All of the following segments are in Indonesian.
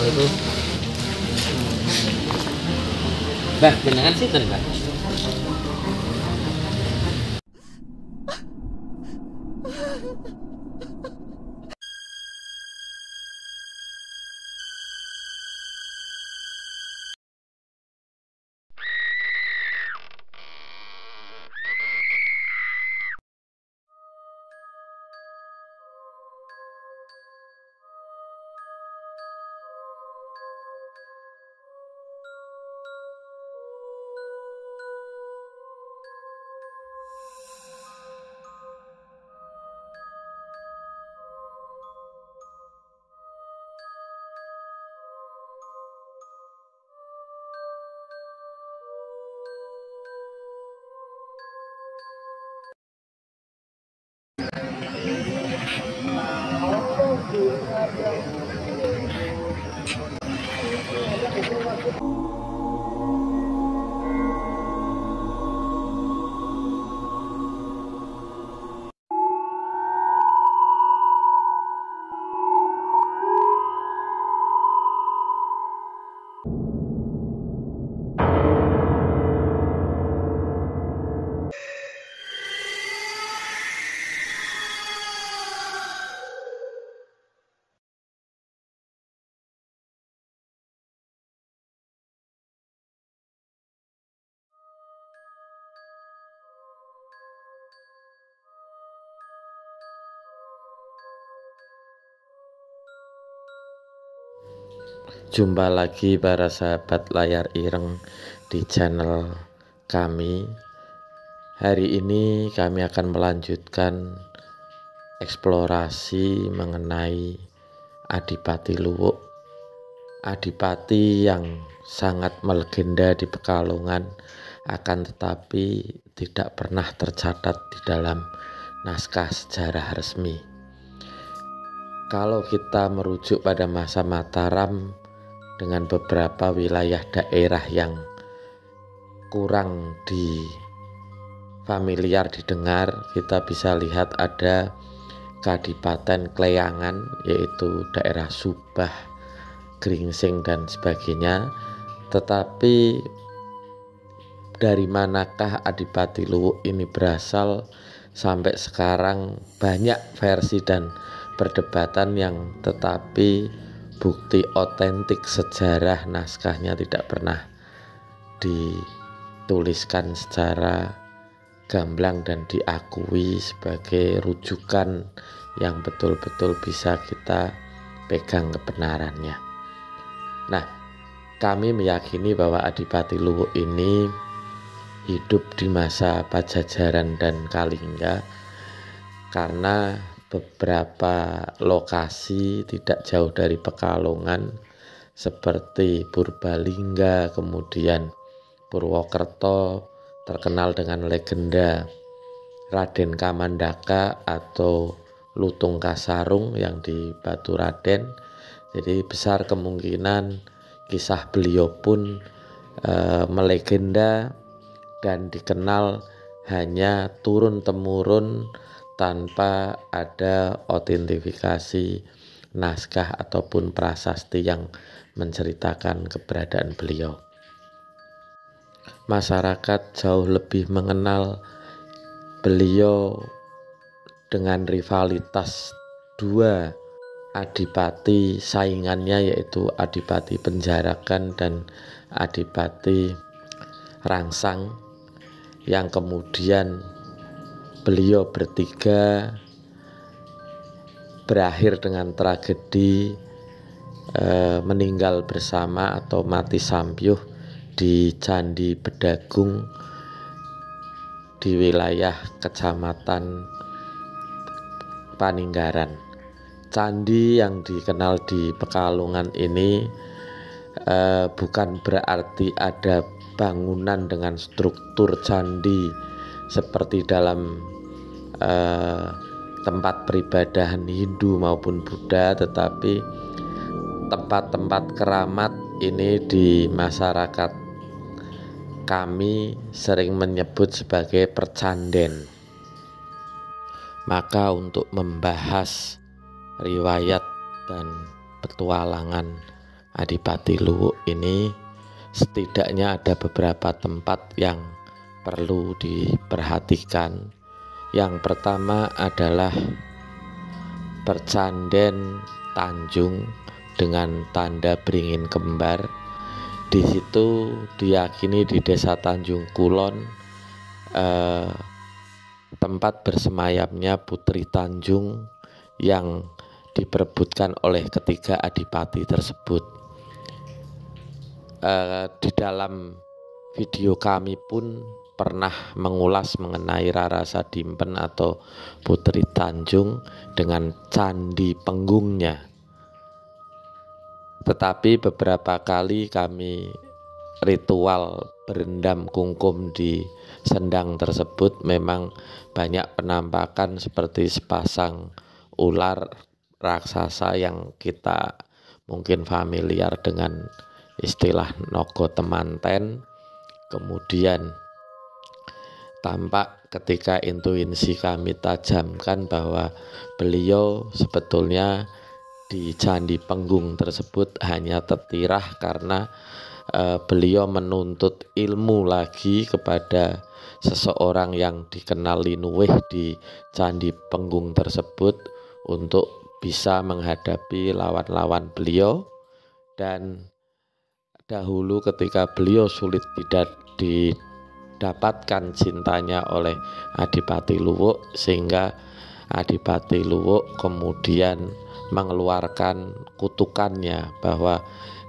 itu. Mbah, jenengan sinten, Mbah? Jumpa lagi para sahabat layar ireng di channel kami. Hari ini kami akan melanjutkan eksplorasi mengenai Adipati Luwuk, adipati yang sangat melegenda di Pekalongan, akan tetapi tidak pernah tercatat di dalam naskah sejarah resmi. Kalau kita merujuk pada masa Mataram dengan beberapa wilayah daerah yang kurang familiar didengar, kita bisa lihat ada Kadipaten Kleangan, yaitu daerah Subah, Gringsing dan sebagainya. Tetapi dari manakah Adipati Luwuk ini berasal, sampai sekarang banyak versi dan perdebatan yang tetapi bukti otentik sejarah naskahnya tidak pernah dituliskan secara gamblang dan diakui sebagai rujukan yang betul-betul bisa kita pegang kebenarannya. Nah, kami meyakini bahwa Adipati Luwuk ini hidup di masa Pajajaran dan Kalingga, karena beberapa lokasi tidak jauh dari Pekalongan seperti Purbalingga, kemudian Purwokerto, terkenal dengan legenda Raden Kamandaka atau Lutung Kasarung yang di Baturaden. Jadi besar kemungkinan kisah beliau pun melegenda dan dikenal hanya turun-temurun tanpa ada otentifikasi naskah ataupun prasasti yang menceritakan keberadaan beliau. Masyarakat jauh lebih mengenal beliau dengan rivalitas dua adipati saingannya, yaitu Adipati Penjarakan dan Adipati Rangsang, yang kemudian beliau bertiga berakhir dengan tragedi meninggal bersama atau mati sambyuh di Candi Bedagung di wilayah Kecamatan Paninggaran. Candi yang dikenal di Pekalongan ini bukan berarti ada bangunan dengan struktur candi seperti dalam tempat peribadahan Hindu maupun Buddha, tetapi tempat-tempat keramat ini di masyarakat kami sering menyebut sebagai percanden. Maka untuk membahas riwayat dan petualangan Adipati Luwuk ini setidaknya ada beberapa tempat yang perlu diperhatikan. Yang pertama adalah Percanden Tanjung dengan tanda beringin kembar. Di situ diyakini di Desa Tanjung Kulon tempat bersemayamnya Putri Tanjung yang diperebutkan oleh ketiga adipati tersebut. Di dalam video kami pun pernah mengulas mengenai Rara Sadimpen atau Putri Tanjung dengan candi penggungnya. Tetapi beberapa kali kami ritual berendam kungkum di sendang tersebut memang banyak penampakan seperti sepasang ular raksasa yang kita mungkin familiar dengan istilah nogo temanten. Kemudian tampak ketika intuisi kami tajamkan bahwa beliau sebetulnya di Candi Penggung tersebut hanya tertirah karena beliau menuntut ilmu lagi kepada seseorang yang dikenal linuwih di Candi Penggung tersebut untuk bisa menghadapi lawan-lawan beliau. Dan dahulu ketika beliau sulit tidak didapatkan cintanya oleh Adipati Luwuk, sehingga Adipati Luwuk kemudian mengeluarkan kutukannya bahwa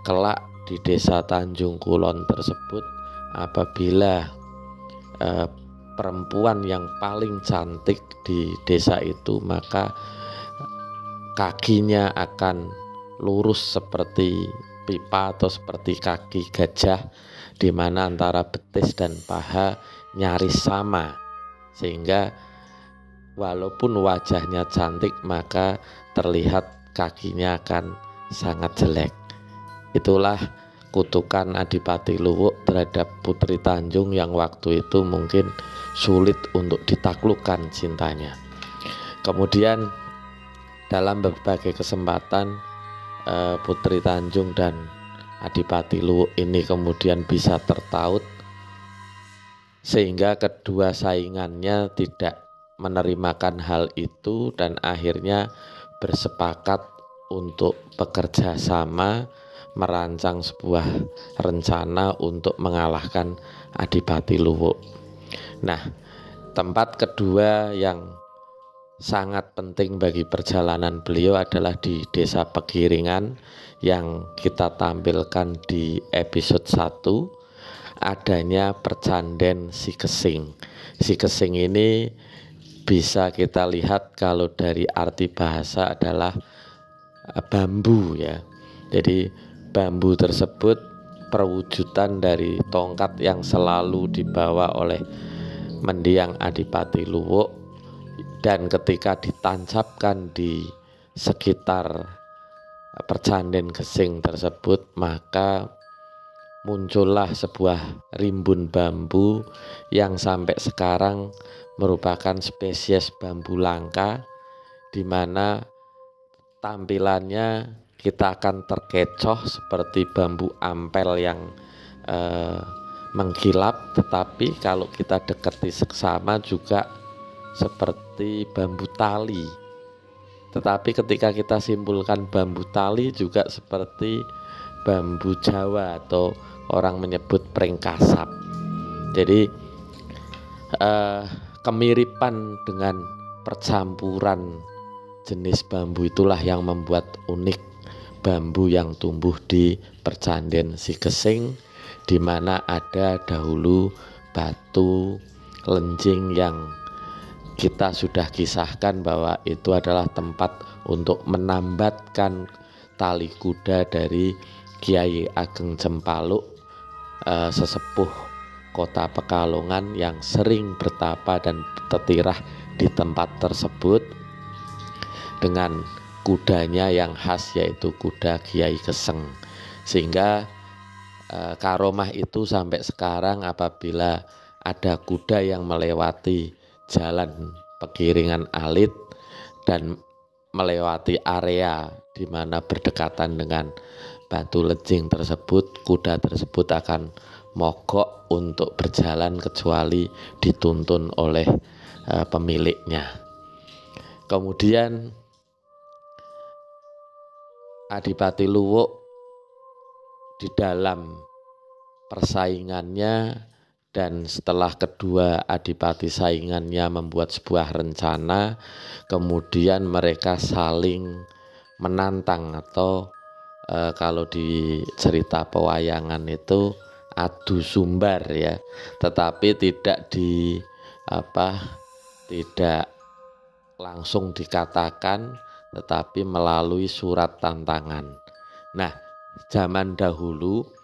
kelak di Desa Tanjung Kulon tersebut apabila perempuan yang paling cantik di desa itu, maka kakinya akan lurus seperti pipa atau seperti kaki gajah, di mana antara betis dan paha nyaris sama, sehingga walaupun wajahnya cantik maka terlihat kakinya akan sangat jelek. Itulah kutukan Adipati Luwuk terhadap Putri Tanjung yang waktu itu mungkin sulit untuk ditaklukkan cintanya. Kemudian dalam berbagai kesempatan Putri Tanjung dan Adipati Luwuk ini kemudian bisa tertaut, sehingga kedua saingannya tidak menerimakan hal itu dan akhirnya bersepakat untuk bekerja sama merancang sebuah rencana untuk mengalahkan Adipati Luwuk. Nah, tempat kedua yang sangat penting bagi perjalanan beliau adalah di Desa Pegiringan yang kita tampilkan di episode 1, adanya Percanden Sikesing. Sikesing ini bisa kita lihat kalau dari arti bahasa adalah bambu ya. Jadi bambu tersebut perwujudan dari tongkat yang selalu dibawa oleh mendiang Adipati Luwuk, dan ketika ditancapkan di sekitar Percanden Gesing tersebut maka muncullah sebuah rimbun bambu yang sampai sekarang merupakan spesies bambu langka, di mana tampilannya kita akan terkecoh seperti bambu ampel yang mengkilap, tetapi kalau kita dekati seksama juga seperti bambu tali. Tetapi ketika kita simpulkan bambu tali juga seperti bambu Jawa atau orang menyebut pringkasap. Jadi kemiripan dengan percampuran jenis bambu itulah yang membuat unik bambu yang tumbuh di Percanden Sikesing, di mana ada dahulu batu lenjing yang kita sudah kisahkan bahwa itu adalah tempat untuk menambatkan tali kuda dari Kiai Ageng Cempaluk, sesepuh Kota Pekalongan yang sering bertapa dan tertirah di tempat tersebut dengan kudanya yang khas, yaitu kuda Kiai Geseng. Sehingga karomah itu sampai sekarang apabila ada kuda yang melewati jalan Pegiringan Alit dan melewati area di mana berdekatan dengan batu lejing tersebut, kuda tersebut akan mogok untuk berjalan kecuali dituntun oleh pemiliknya. Kemudian Adipati Luwuk di dalam persaingannya, dan setelah kedua adipati saingannya membuat sebuah rencana, kemudian mereka saling menantang atau kalau di cerita pewayangan itu adu sumbar ya, tetapi tidak langsung dikatakan, tetapi melalui surat tantangan. Nah, zaman dahulu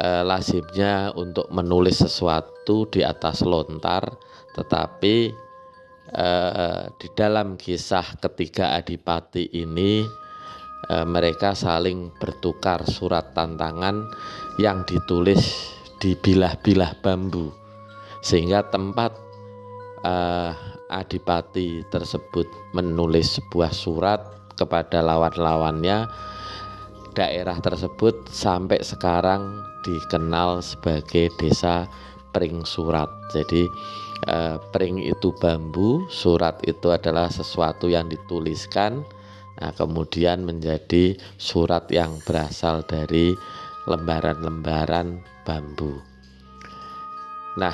lazimnya untuk menulis sesuatu di atas lontar, tetapi di dalam kisah ketiga adipati ini mereka saling bertukar surat tantangan yang ditulis di bilah-bilah bambu, sehingga tempat adipati tersebut menulis sebuah surat kepada lawan-lawannya, daerah tersebut sampai sekarang dikenal sebagai desa Pring Surat. Jadi pring itu bambu, surat itu adalah sesuatu yang dituliskan, nah, kemudian menjadi surat yang berasal dari lembaran-lembaran bambu. Nah,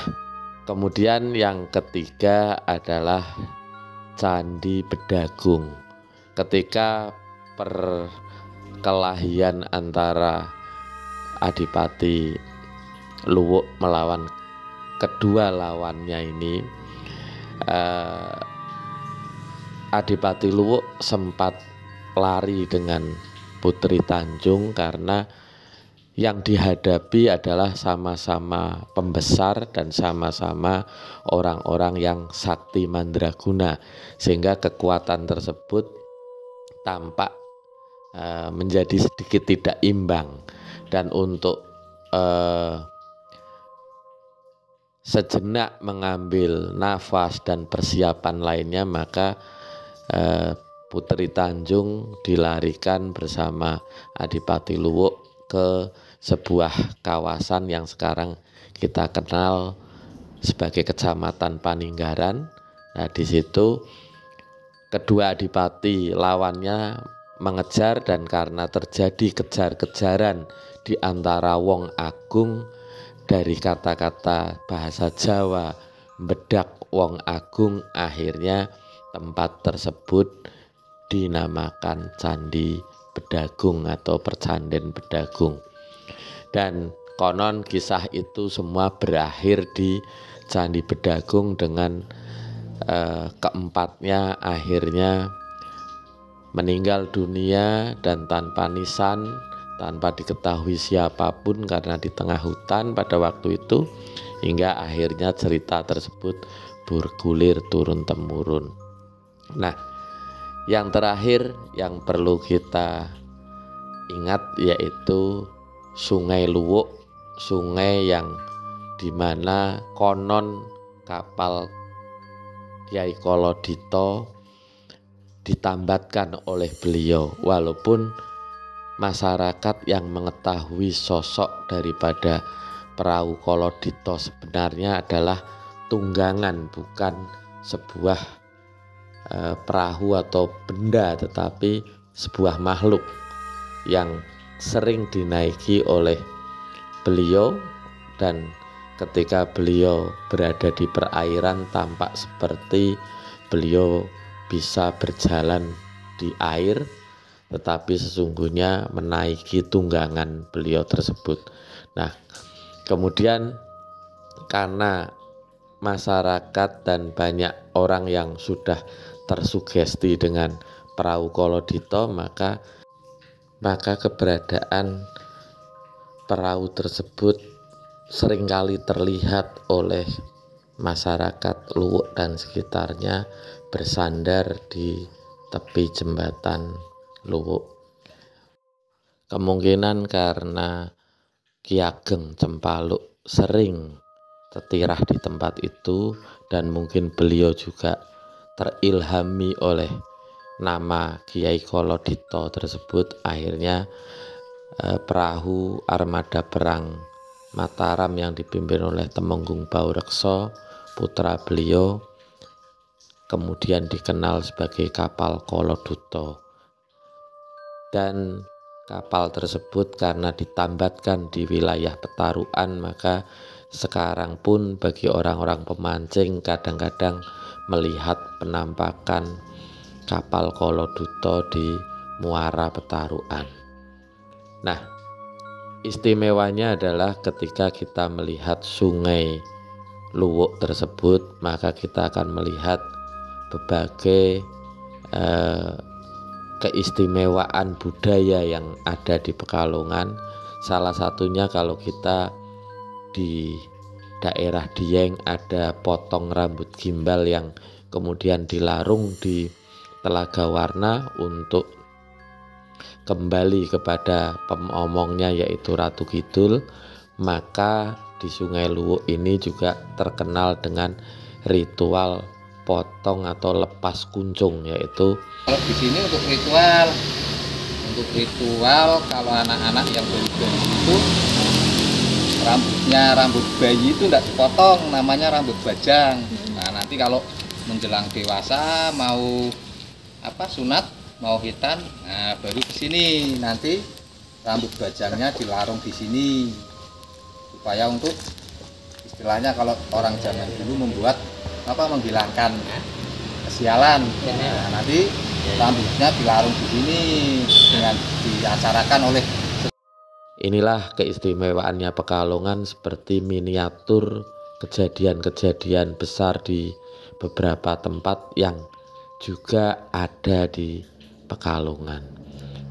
kemudian yang ketiga adalah Candi Bedagung. Ketika perkelahian antara Adipati Luwuk melawan kedua lawannya ini, Adipati Luwuk sempat lari dengan Putri Tanjung karena yang dihadapi adalah sama-sama pembesar dan sama-sama orang-orang yang sakti mandraguna, sehingga kekuatan tersebut tampak menjadi sedikit tidak imbang. Dan untuk sejenak mengambil nafas dan persiapan lainnya, maka Putri Tanjung dilarikan bersama Adipati Luwuk ke sebuah kawasan yang sekarang kita kenal sebagai Kecamatan Paninggaran. Nah, di situ kedua adipati lawannya mengejar, dan karena terjadi kejar-kejaran di antara Wong Agung, dari kata-kata bahasa Jawa bedak Wong Agung, akhirnya tempat tersebut dinamakan Candi Bedagung atau Percanden Bedagung. Dan konon kisah itu semua berakhir di Candi Bedagung dengan keempatnya akhirnya meninggal dunia dan tanpa nisan, tanpa diketahui siapapun karena di tengah hutan pada waktu itu, hingga akhirnya cerita tersebut bergulir turun-temurun. Nah, yang terakhir yang perlu kita ingat yaitu Sungai Luwuk, sungai yang dimana konon kapal Kyai Kolodito ditambatkan oleh beliau, walaupun masyarakat yang mengetahui sosok daripada perahu Kolodito sebenarnya adalah tunggangan, bukan sebuah perahu atau benda, tetapi sebuah makhluk yang sering dinaiki oleh beliau. Dan ketika beliau berada di perairan, tampak seperti beliau bisa berjalan di air, tetapi sesungguhnya menaiki tunggangan beliau tersebut. Nah, kemudian karena masyarakat dan banyak orang yang sudah tersugesti dengan perahu Kolodito, maka keberadaan perahu tersebut seringkali terlihat oleh masyarakat Luwuk dan sekitarnya bersandar di tepi jembatan Luwuk. Kemungkinan karena Ki Ageng Cempaluk sering tetirah di tempat itu, dan mungkin beliau juga terilhami oleh nama Kiai Kolodito tersebut, akhirnya perahu armada perang Mataram yang dipimpin oleh Temenggung Baurekso, putra beliau, kemudian dikenal sebagai kapal Koloduto. Dan kapal tersebut karena ditambatkan di wilayah Petarukan, maka sekarang pun bagi orang-orang pemancing kadang-kadang melihat penampakan kapal Koloduto di muara Petarukan. Nah, istimewanya adalah ketika kita melihat Sungai Luwuk tersebut, maka kita akan melihat berbagai keistimewaan budaya yang ada di Pekalongan. Salah satunya kalau kita di daerah Dieng ada potong rambut gimbal yang kemudian dilarung di Telaga Warna untuk kembali kepada pemomongnya yaitu Ratu Kidul. Maka di Sungai Luwuk ini juga terkenal dengan ritual potong atau lepas kuncung, yaitu kalau di sini untuk ritual kalau anak-anak yang bayi-bayi itu rambut bayi itu tidak dipotong, namanya rambut bajang. Nah, nanti kalau menjelang dewasa mau sunat, mau hitan, nah baru ke sini nanti rambut bajangnya dilarung di sini supaya untuk istilahnya kalau orang zaman dulu membuat menghilangkan kesialan. Nah, nanti rambutnya dilarung di sini dengan diacarakan oleh. Inilah keistimewaannya Pekalongan, seperti miniatur kejadian-kejadian besar di beberapa tempat yang juga ada di Pekalongan.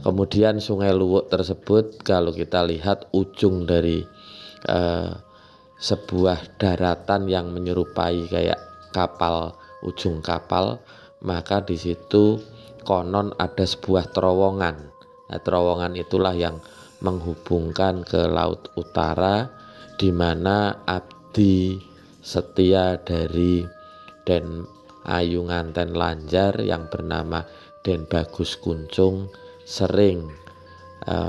Kemudian Sungai Luwuk tersebut kalau kita lihat ujung dari sebuah daratan yang menyerupai kayak kapal, ujung kapal, maka di situ konon ada sebuah terowongan. Nah, terowongan itulah yang menghubungkan ke Laut Utara, di mana abdi setia dari Den Ayu Nganten Lanjar yang bernama Den Bagus Kuncung sering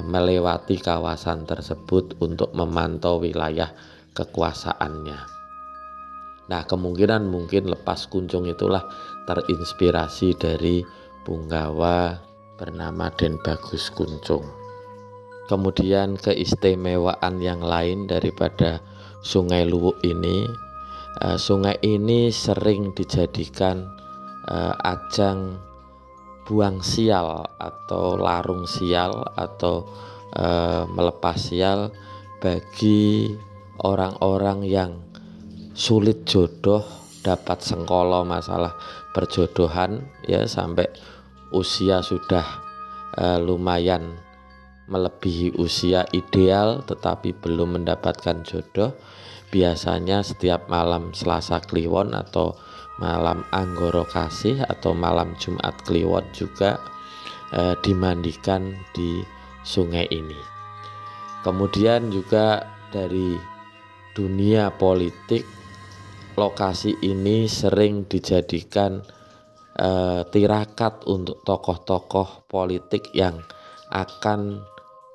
melewati kawasan tersebut untuk memantau wilayah kekuasaannya. Nah, kemungkinan mungkin lepas kuncung itulah terinspirasi dari punggawa bernama Den Bagus Kuncung. Kemudian keistimewaan yang lain daripada Sungai Luwuk ini, sungai ini sering dijadikan ajang buang sial atau larung sial atau melepas sial bagi orang-orang yang sulit jodoh, dapat sengkolo masalah perjodohan ya, sampai usia sudah lumayan melebihi usia ideal tetapi belum mendapatkan jodoh. Biasanya setiap malam Selasa Kliwon atau malam Anggoro Kasih atau malam Jumat Kliwon juga dimandikan di sungai ini. Kemudian juga dari dunia politik, lokasi ini sering dijadikan tirakat untuk tokoh-tokoh politik yang akan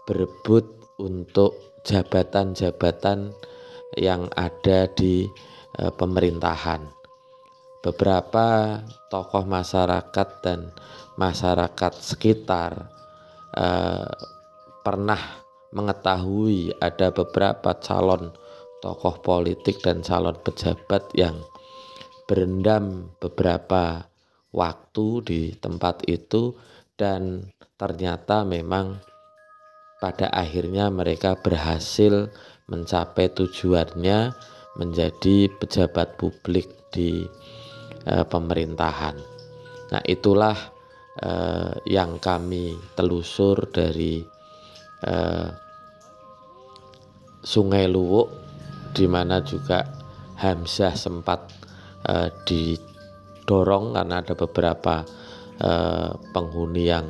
berebut untuk jabatan-jabatan yang ada di pemerintahan. Beberapa tokoh masyarakat dan masyarakat sekitar pernah mengetahui ada beberapa calon tokoh politik dan calon pejabat yang berendam beberapa waktu di tempat itu, dan ternyata memang pada akhirnya mereka berhasil mencapai tujuannya menjadi pejabat publik di pemerintahan. Nah, itulah yang kami telusur dari Sungai Luwuk, di mana juga Hamzah sempat didorong karena ada beberapa penghuni yang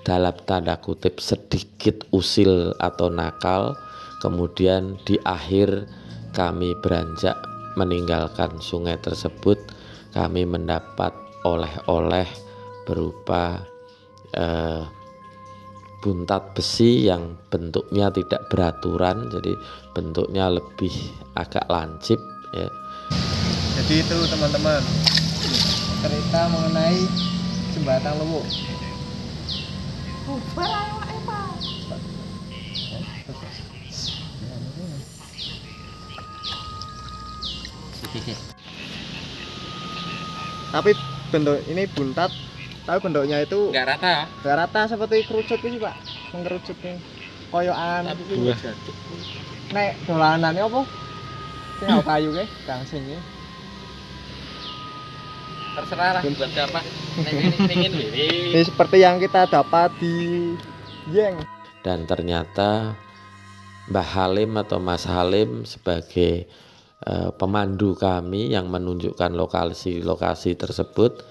dalam tanda kutip sedikit usil atau nakal. Kemudian di akhir kami beranjak meninggalkan sungai tersebut, kami mendapat oleh-oleh berupa buntat besi yang bentuknya tidak beraturan, jadi bentuknya lebih agak lancip ya. Jadi itu teman-teman cerita mengenai jembatan Luwuk. Tapi bentuk ini buntat, tapi bentuknya itu Nggak rata. nggak rata seperti kerucut ini Pak, mengerucut nih koyokan. Nek dolanannya apa? Sing kayu ke, gangsing ya. Terserah lah buat siapa. Ini seperti yang kita dapat di Dieng. Dan ternyata Mbah Halim atau Mas Halim sebagai pemandu kami yang menunjukkan lokasi-lokasi tersebut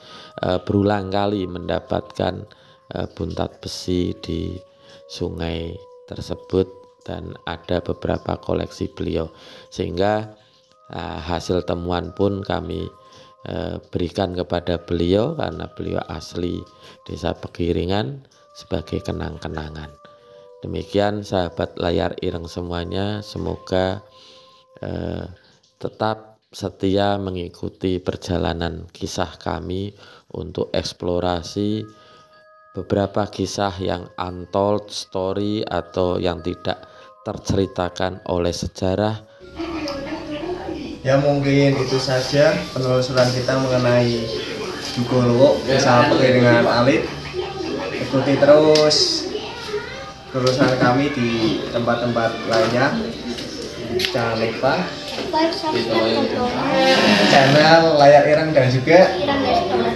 berulang kali mendapatkan buntat besi di sungai tersebut, dan ada beberapa koleksi beliau, sehingga hasil temuan pun kami berikan kepada beliau karena beliau asli Desa Pegiringan sebagai kenang-kenangan. Demikian sahabat layar ireng semuanya, semoga tetap setia mengikuti perjalanan kisah kami untuk eksplorasi beberapa kisah yang untold story atau yang tidak terceritakan oleh sejarah. Ya mungkin itu saja penelusuran kita mengenai Dukuh Luwuk, Desa Pegiringan Alit. Ikuti terus penelusuran kami di tempat-tempat lainnya. Jangan lupa like, subscribe, dan komen. channel Layar Ireng dan juga Ireng Restoran.